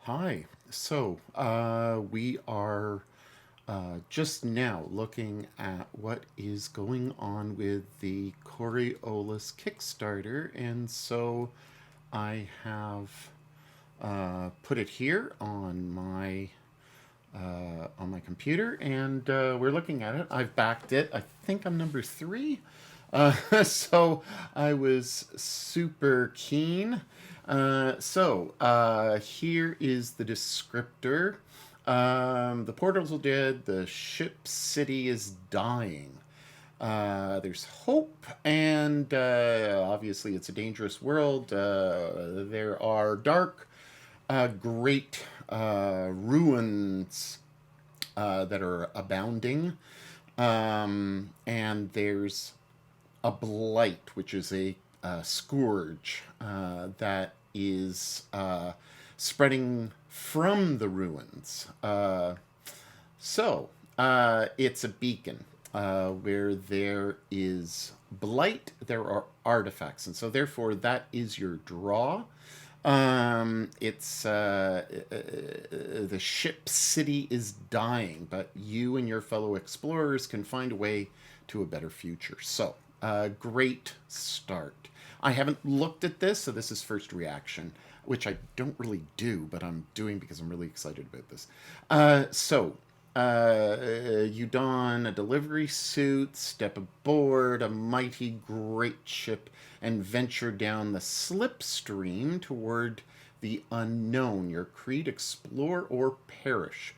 Hi. We are just now looking at what is going on with the Coriolis Kickstarter, and so I have put it here on my computer, and we're looking at it. I've backed it. I think I'm number three. So I was super keen. Here is the descriptor. The portals are dead. The ship city is dying. There's hope, and obviously it's a dangerous world. There are dark, great ruins that are abounding. And there's a blight, which is a scourge that is spreading from the ruins. It's a beacon. Where there is blight, there are artifacts. And so, therefore, that is your draw. It's The ship city is dying, but you and your fellow explorers can find a way to a better future. Great start. I haven't looked at this, so this is first reaction, which I don't really do, but I'm doing because I'm really excited about this. You don a delivery suit, step aboard a mighty great ship, and venture down the slipstream toward the unknown. Your creed: explore or perish.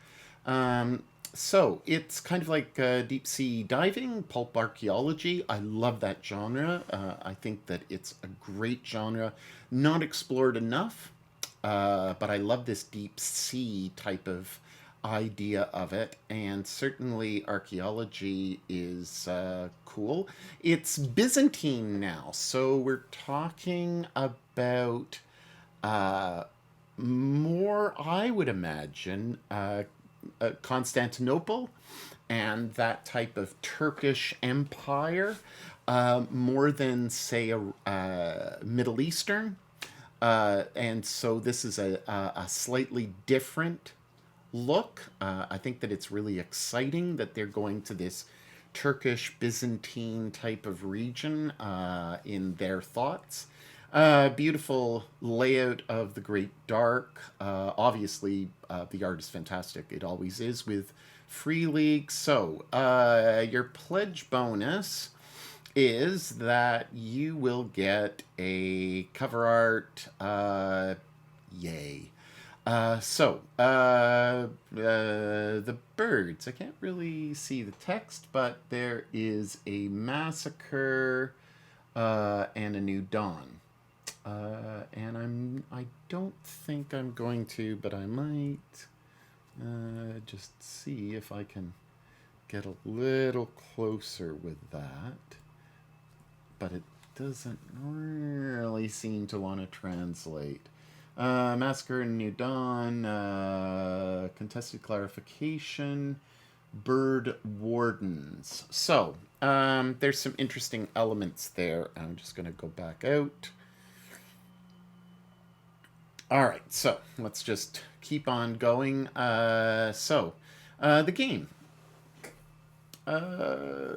It's kind of like deep sea diving, pulp archaeology. I love that genre. I think that it's a great genre, not explored enough, but I love this deep sea type of idea of it, and certainly archaeology is cool. It's Byzantine now, so we're talking about uh, more, I would imagine, Constantinople and that type of Turkish empire, more than, say, a Middle Eastern. And so this is a slightly different look. I think that it's really exciting that they're going to this Turkish Byzantine type of region in their thoughts. Beautiful layout of the Great Dark. Obviously, the art is fantastic. It always is with Free League. Your pledge bonus is that you will get a cover art. Yay. The birds. I can't really see the text, but there is a massacre and a new dawn. I don't think I'm going to, but I might just see if I can get a little closer with that. But it doesn't really seem to want to translate. Massacre in New Dawn, contested clarification, bird wardens. There's some interesting elements there. I'm just going to go back out. All right, so let's just keep on going. The game. Uh,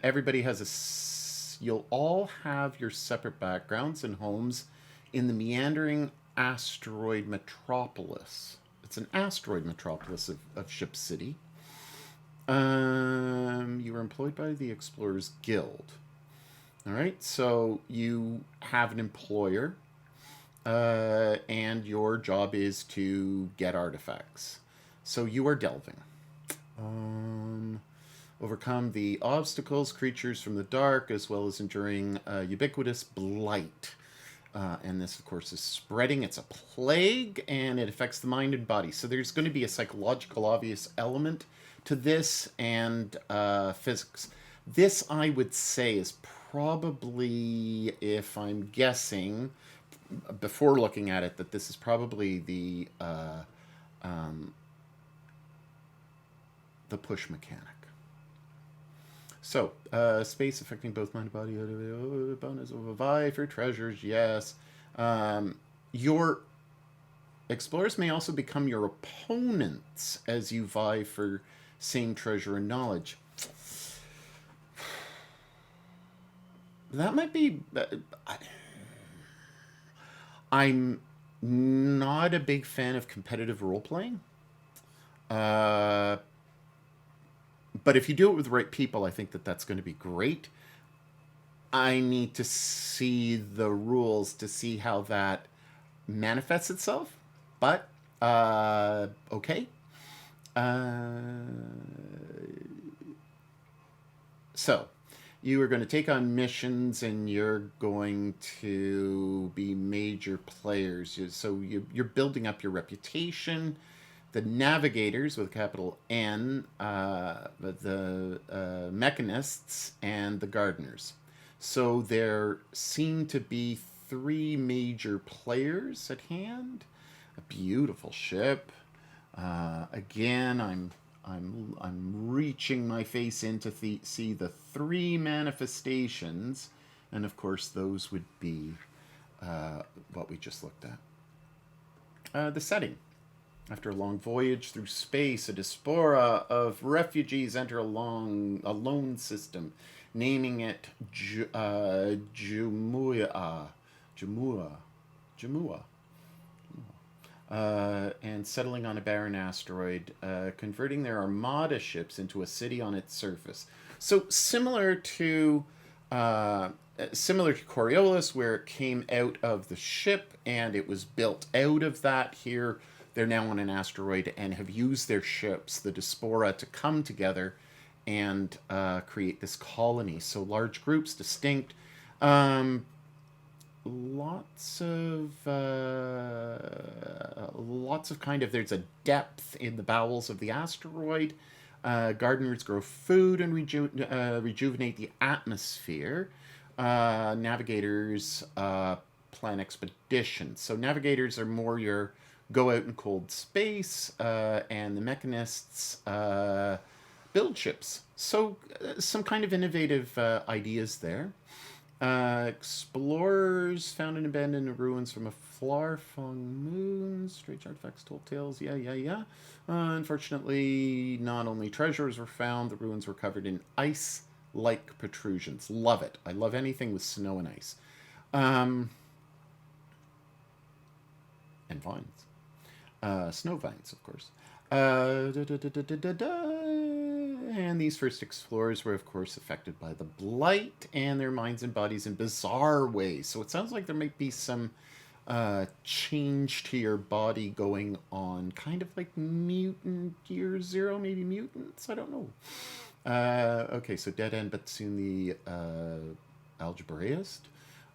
Everybody has you'll all have your separate backgrounds and homes in the meandering asteroid metropolis. It's an asteroid metropolis of Ship City. You are employed by the Explorers Guild. All right, so you have an employer, and your job is to get artifacts. So you are delving. Um, Overcome the obstacles, creatures from the dark, as well as enduring ubiquitous blight. And this, of course, is spreading. It's a plague, and it affects the mind and body. So there's going to be a psychological, obvious element to this, and physics. This, I would say, is probably, if I'm guessing, before looking at it, that this is probably um, the push mechanic. Space affecting both mind and body. Bonus of a vie for treasures, yes. Your Explorers may also become your opponents as you vie for same treasure and knowledge. That might be. I'm not a big fan of competitive role playing. Uh, but if you do it with the right people, I think that that's going to be great. I need to see the rules to see how that manifests itself. But okay. Uh, so you are going to take on missions, and you're going to be major players. So you're building up your reputation. The navigators with a capital N, the mechanists, and the gardeners. So there seem to be three major players at hand. A beautiful ship. Again, I'm reaching my face in to see the three manifestations, and of course those would be what we just looked at. The setting. After a long voyage through space, a diaspora of refugees enter a lone system, naming it Jumua. Jumua. Jumua. And settling on a barren asteroid, converting their armada ships into a city on its surface. So similar to Coriolis, where it came out of the ship and it was built out of that. Here, they're now on an asteroid and have used their ships, the diaspora, to come together and create this colony. So large groups, distinct. Lots of kind of, there's a depth in the bowels of the asteroid. Gardeners grow food and rejuvenate the atmosphere. Navigators plan expeditions. So navigators are more your go out in cold space, and the mechanists build ships. So some kind of innovative ideas there. Explorers found and abandoned ruins from a far-flung moon. Strange artifacts told tales. Yeah. Unfortunately, not only treasures were found, the ruins were covered in ice-like protrusions. Love it. I love anything with snow and ice. And vines. Snow vines, of course. And these first explorers were, of course, affected by the blight, and their minds and bodies in bizarre ways. So it sounds like there might be some change to your body going on, kind of like Mutant Year Zero, maybe mutants. I don't know. Okay, so dead end, but soon the algebraist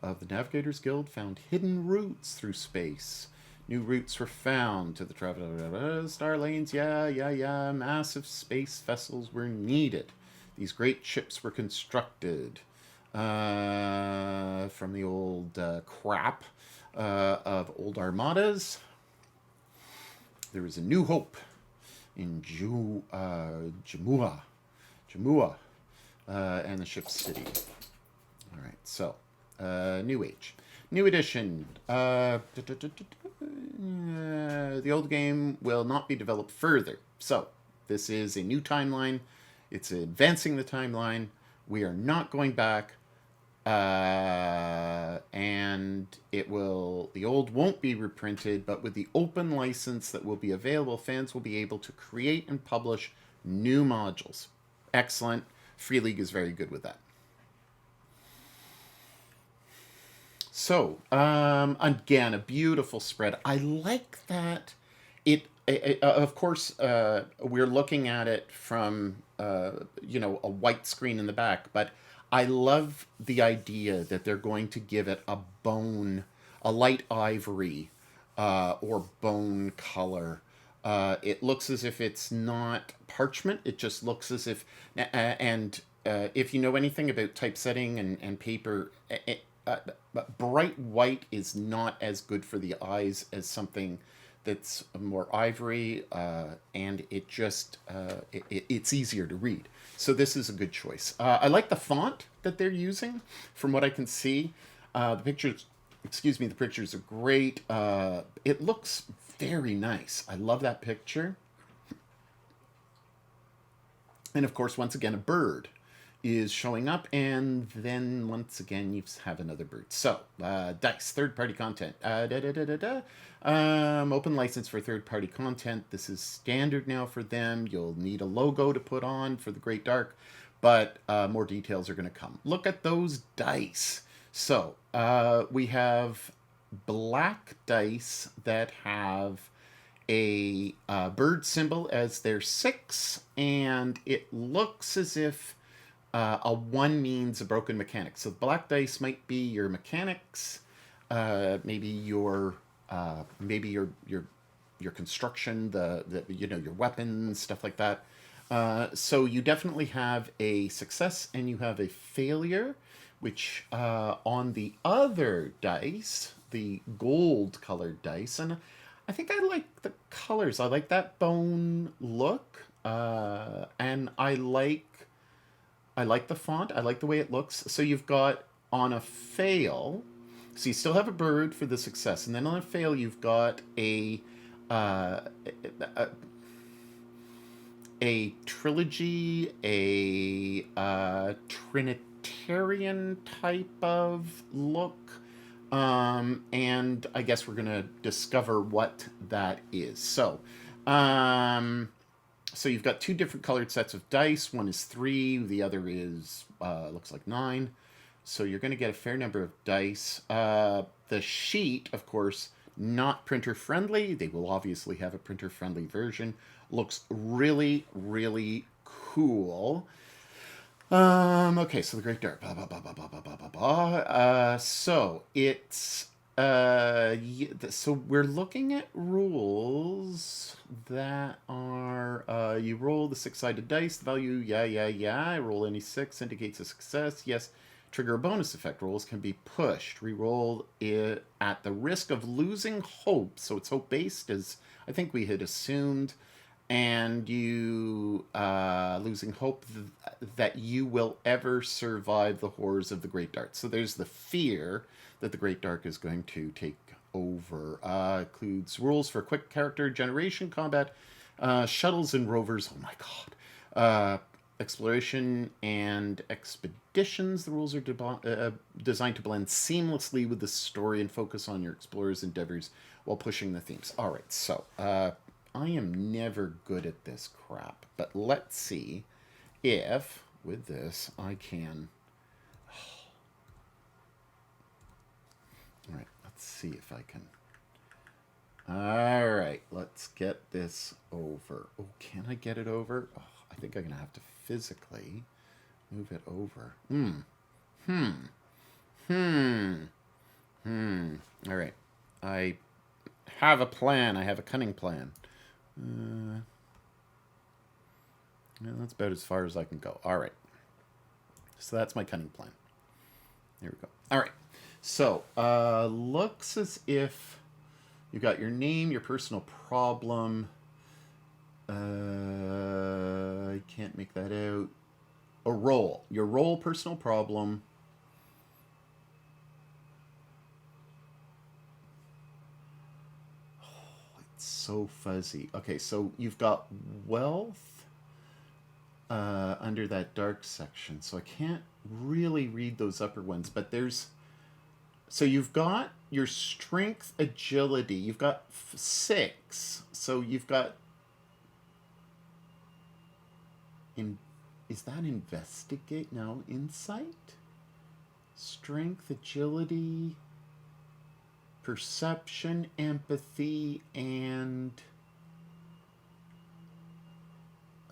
of the Navigators Guild found hidden routes through space. New routes were found to the travel star lanes. Yeah. Massive space vessels were needed. These great ships were constructed from the old crap of old armadas. There is a new hope in Jamua, and the ship's city. All right, so New Age. New edition. The old game will not be developed further. So, this is a new timeline. It's advancing the timeline. We are not going back. And the old won't be reprinted, but with the open license that will be available, fans will be able to create and publish new modules. Excellent. Free League is very good with that. So, again, a beautiful spread. I like that of course, we're looking at it from, a white screen in the back, but I love the idea that they're going to give it a light ivory, or bone color. It looks as if it's not parchment. It just looks as if, and if you know anything about typesetting and paper, bright white is not as good for the eyes as something that's more ivory, and it's easier to read. So this is a good choice. I like the font that they're using. From what I can see, the pictures are great. It looks Very nice. I love that picture. And of course, once again, a bird is showing up, and then once again, you have another bird. So, dice, third-party content. Open license for third-party content. This is standard now for them. You'll need a logo to put on for the Great Dark, but more details are going to come. Look at those dice. So, we have black dice that have a bird symbol as their 6, and it looks as if a 1 means a broken mechanic. So the black dice might be your mechanics, maybe your your construction, the your weapons, stuff like that. So you definitely have a success and you have a failure, which on the other dice, the gold colored dice, and I think I like the colors. I like that bone look, and I like the font. I like the way it looks. So you've got on a fail, so you still have a bird for the success, and then on a fail you've got uh, a, a trilogy, a Trinitarian type of look. And I guess we're going to discover what that is. So you've got 2 different colored sets of dice. One is 3, the other is, looks like 9. So you're going to get a fair number of dice. The sheet, of course, not printer friendly. They will obviously have a printer friendly version. Looks really, really cool. Okay, so the Great Dark. Blah, blah, blah, blah, blah, blah, blah, blah, blah. So it's so we're looking at rules that are you roll the 6-sided dice. The value, yeah. Roll any 6 indicates a success. Yes. Trigger a bonus effect. Rolls can be pushed. Reroll it at the risk of losing hope. So it's hope based, as I think we had assumed. And you losing hope that you will ever survive the horrors of the Great Dark. So there's the fear that the Great Dark is going to take over. Includes rules for quick character generation, combat, shuttles and rovers. Oh my god. Exploration and expeditions. The rules are designed to blend seamlessly with the story and focus on your explorer's endeavors while pushing the themes. All right, so I am never good at this crap, but let's see if with this I can. All right, let's see if I can. All right, let's get this over. Oh, can I get it over? Oh, I think I'm gonna have to physically move it over. All right, I have a plan. I have a cunning plan. Yeah, that's about as far as I can go. All right. So that's my cunning plan. There we go. All right. So, looks as if you got your name, your personal problem. I can't make that out. A role. Your role, personal problem. So fuzzy. Okay, so you've got wealth under that dark section, so I can't really read those upper ones, but there's so you've got your strength, agility, you've got 6, so you've got is that investigate? No, insight, strength, agility, perception, empathy, and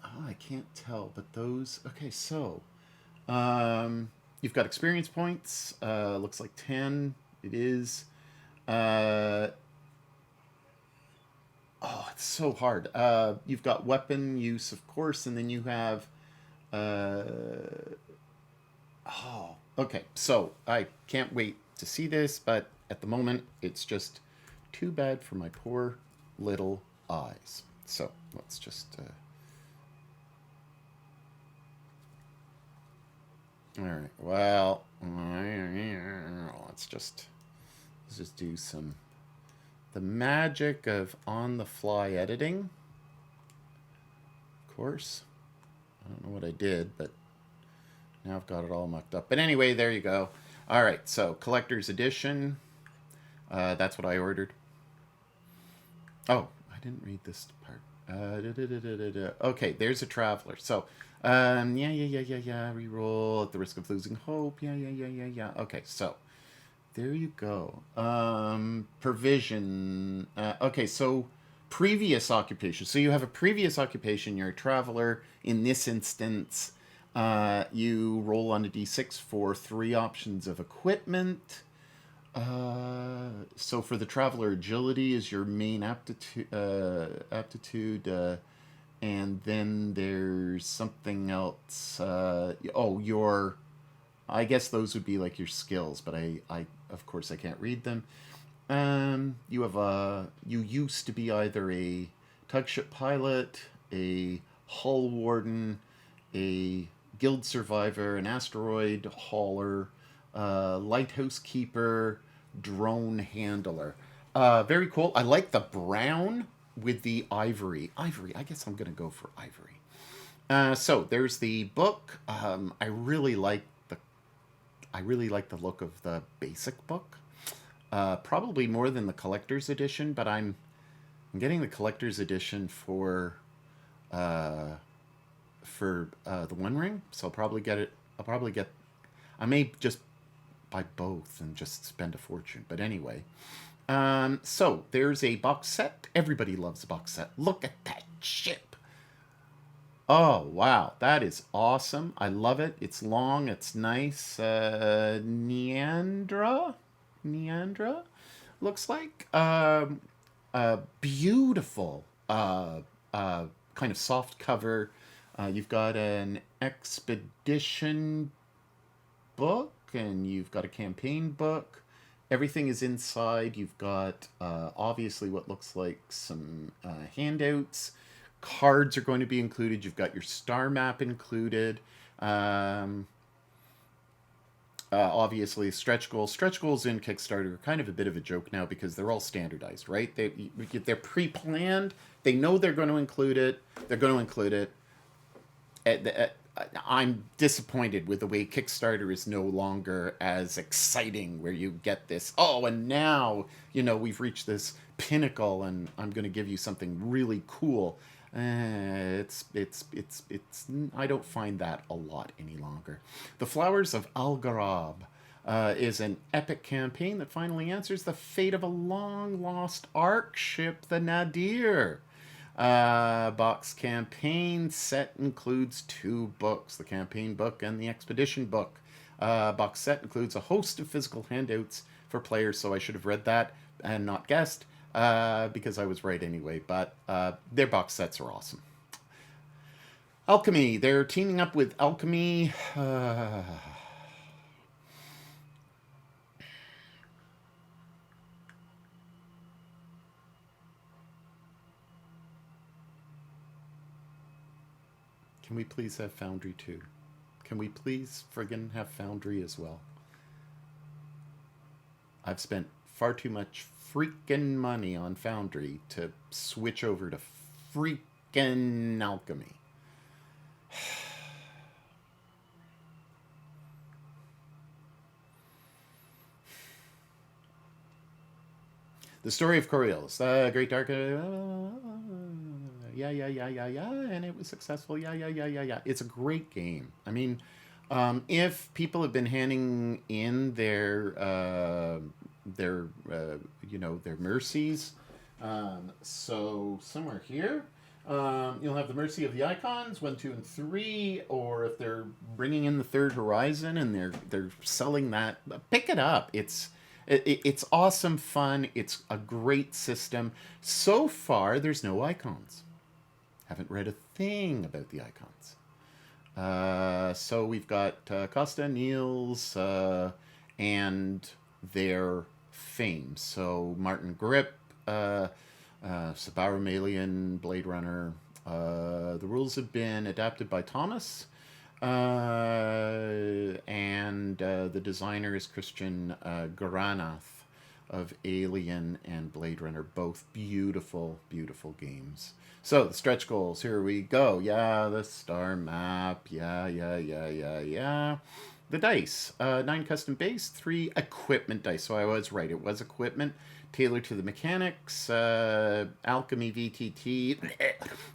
I can't tell, but those. Okay, so you've got experience points. Looks like 10. It is. Oh, it's so hard. You've got weapon use, of course, and then you have. Oh, okay. So I can't wait to see this, but at the moment, it's just too bad for my poor little eyes. So let's just. All right. Well, let's just do some the magic of on-the-fly editing, of course. I don't know what I did, but now I've got it all mucked up. But anyway, there you go. All right, so collector's edition. That's what I ordered. Oh, I didn't read this part. Okay, there's a traveler. So, yeah. Reroll at the risk of losing hope. Yeah. Okay, so there you go. Provision. Okay, so previous occupation. So you have a previous occupation. You're a traveler. In this instance, you roll on a d6 for 3 options of equipment. So for the traveler, agility is your main aptitude, and then there's something else. Your, I guess those would be like your skills, but I of course I can't read them. You used to be either a tugship pilot, a hull warden, a guild survivor, an asteroid hauler, lighthouse keeper, drone handler. Very cool. I like the brown with the ivory. Ivory. I guess I'm gonna go for ivory. So there's the book. I really like the look of the basic book. Probably more than the collector's edition, but I'm getting the collector's edition for the One Ring. So I'll probably get it. I may just buy both and just spend a fortune. But anyway, so there's a box set. Everybody loves a box set. Look at that ship. Oh, wow. That is awesome. I love it. It's long. It's nice. Neandra looks like. Beautiful. Kind of soft cover. You've got an expedition book and you've got a campaign book. Everything is inside. You've got obviously what looks like some handouts. Cards are going to be included. You've got your star map included. Obviously, stretch goals. Stretch goals in Kickstarter are kind of a bit of a joke now because they're all standardized, right? They're pre-planned. They know they're going to include it. They're going to include it. I'm disappointed with the way Kickstarter is no longer as exciting, where you get this, oh, and now, we've reached this pinnacle and I'm going to give you something really cool. I don't find that a lot any longer. The Flowers of Algarab is an epic campaign that finally answers the fate of a long-lost Ark ship, the Nadir. Box campaign set includes 2 books, the campaign book and the expedition book. Box set includes a host of physical handouts for players, so I should have read that and not guessed. Because I was right anyway, but their box sets are awesome. Alchemy. They're teaming up with Alchemy. Can we please have Foundry too? Can we please friggin' have Foundry as well? I've spent far too much freaking money on Foundry to switch over to freaking Alchemy. The story of Coriolis, the Great Dark. Yeah, and it was successful. Yeah. It's a great game. I mean, if people have been handing in their mercies, so somewhere here, you'll have the mercy of the icons 1, 2, and 3, or if they're bringing in the Third Horizon and they're selling that, pick it up. It's awesome fun. It's a great system. So far, there's no icons. Haven't read a thing about the icons. So we've got Costa, Niels, and their fame. So Martin Grip, Sabaru Malian, Blade Runner. The rules have been adapted by Thomas. And the designer is Christian Garanath. of Alien and Blade Runner. Both beautiful, beautiful games. So the stretch goals, here we go. Yeah, the star map. Yeah. The dice, 9 custom base, 3 equipment dice. So I was right, it was equipment tailored to the mechanics. Alchemy VTT,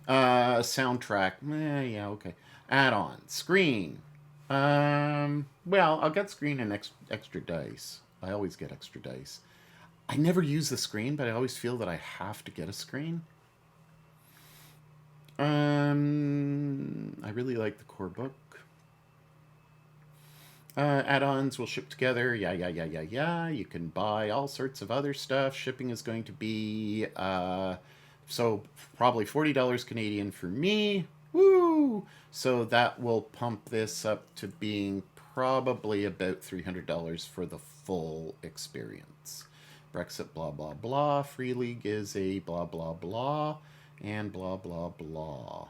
soundtrack. Yeah, okay. Add-on screen. Well, I'll get screen and extra dice. I always get extra dice. I never use the screen, but I always feel that I have to get a screen. I really like the core book. Add-ons will ship together. Yeah. You can buy all sorts of other stuff. Shipping is going to be so probably $40 Canadian for me. Woo! So that will pump this up to being probably about $300 for the full experience. Brexit, blah blah blah. Free League is a blah blah blah, and blah blah blah.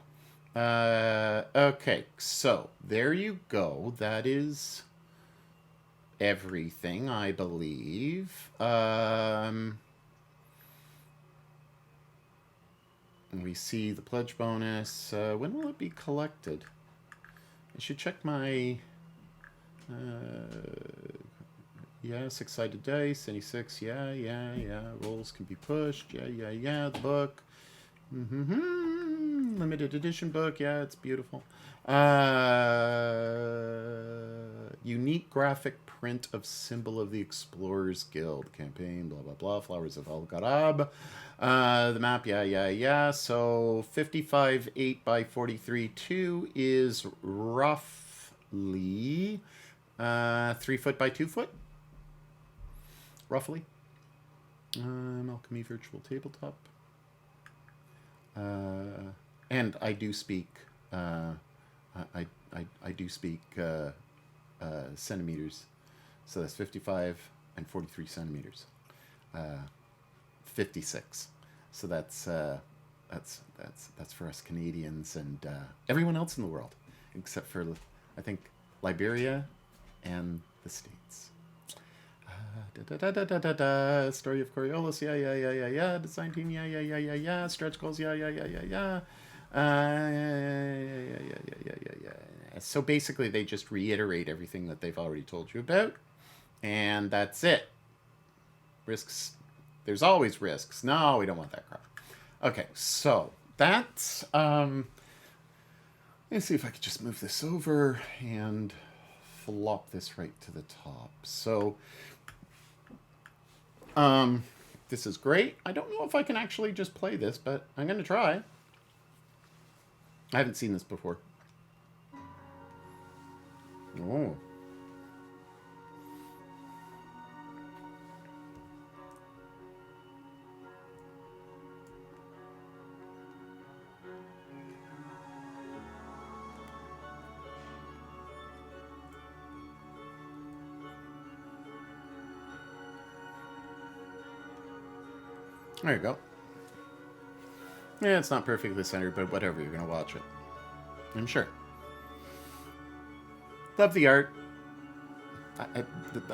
Okay, so there you go. That is everything, I believe. We see the pledge bonus. When will it be collected? I should check my... yeah, 6-sided dice, 96, yeah. Rolls can be pushed, yeah. The book. Limited edition book, yeah, it's beautiful. Unique graphic print of symbol of the Explorers Guild campaign, blah blah blah. Flowers of Al-Gharab. The map, yeah. So 55 8 by 43 2 is roughly 3 foot by 2 foot, roughly. Alchemy Virtual Tabletop. And I do speak. I do speak centimeters, so that's 55 and 43 centimeters. 56. So that's for us Canadians and everyone else in the world, except for I think Liberia and the States. Story of Coriolis, yeah. Design team, yeah. Stretch goals, yeah. So basically, they just reiterate everything that they've already told you about, and that's it. Risks. There's always risks. No, we don't want that crap. Okay, so that's... let's see if I could just move this over and flop this right to the top. So... this is great. I don't know if I can actually just play this, but I'm going to try. I haven't seen this before. Oh. There you go. Yeah, it's not perfectly centered, but whatever, you're going to watch it. I'm sure. Love the art.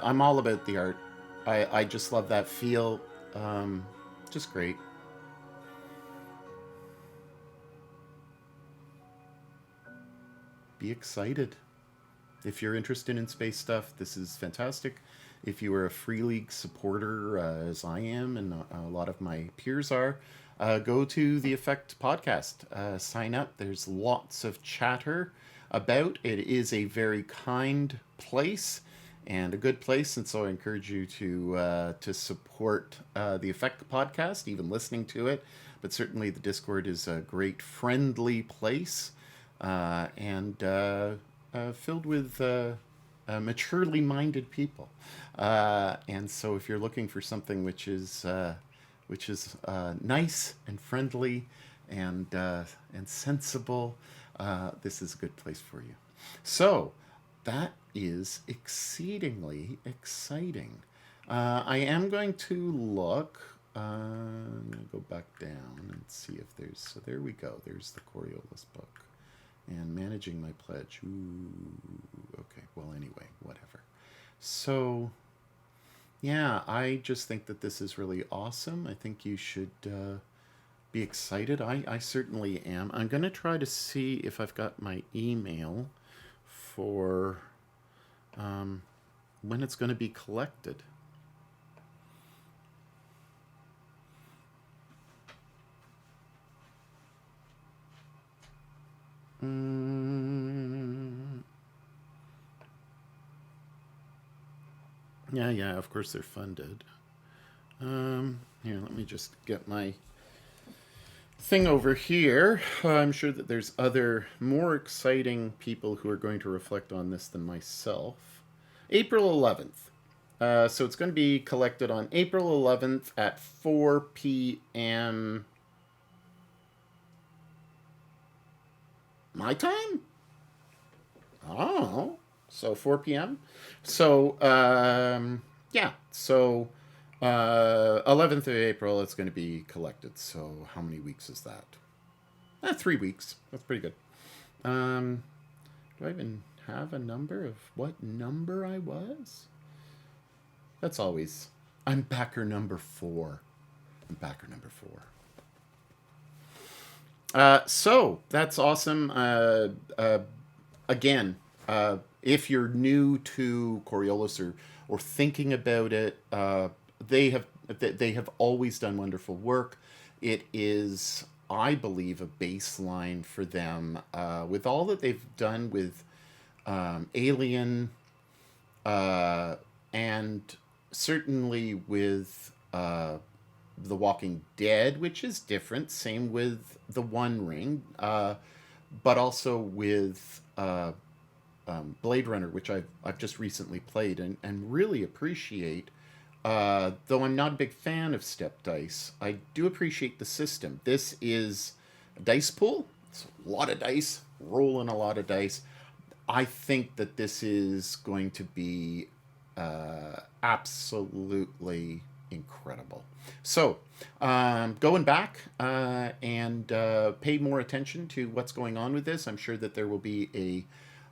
I'm all about the art. I just love that feel. Just great. Be excited. If you're interested in space stuff, this is fantastic. If you are a Free League supporter, as I am, and a lot of my peers are, go to the Effect podcast. Sign up. There's lots of chatter about. It is a very kind place and a good place, and so I encourage you to support the Effect podcast, even listening to it. But certainly the Discord is a great, friendly place, and filled with maturely minded people. And so if you're looking for something which is nice and friendly and sensible, this is a good place for you. So that is exceedingly exciting. I am going to look. I'm going to go back down and see if there's... So there we go. There's the Coriolis book. And managing my pledge. Ooh, okay. Well, anyway, whatever. So Yeah, I just think that this is really awesome. I think you should be excited. I certainly am. I'm going to try to see if I've got my email for when it's going to be collected. Mm, yeah, yeah, of course they're funded. Here, let me just get my thing over here. I'm sure that there's other more exciting people who are going to reflect on this than myself. April 11th. So it's going to be collected on April 11th at 4 p.m. my time? Oh, so 4 p.m. So, yeah. So, 11th of April, it's going to be collected. So, how many weeks is that? 3 weeks. That's pretty good. Um, do I even have a number of what number I was? That's always. I'm backer number 4. I'm backer number 4. So that's awesome. Again, if you're new to Coriolis or thinking about it, they have always done wonderful work. It is, I believe, a baseline for them with all that they've done with Alien, and certainly with The Walking Dead, which is different. Same with The One Ring, but also with Blade Runner, which I've just recently played and really appreciate. Though I'm not a big fan of step dice, I do appreciate the system. This is a dice pool. It's a lot of dice, rolling a lot of dice. I think that this is going to be absolutely incredible. So, going back and pay more attention to what's going on with this. I'm sure that there will be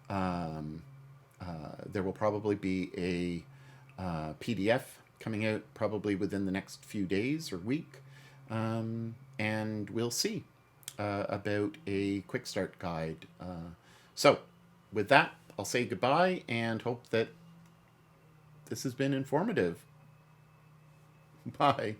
there will probably be a PDF coming out probably within the next few days or week, and we'll see about a quick start guide. So, with that, I'll say goodbye and hope that this has been informative. Bye.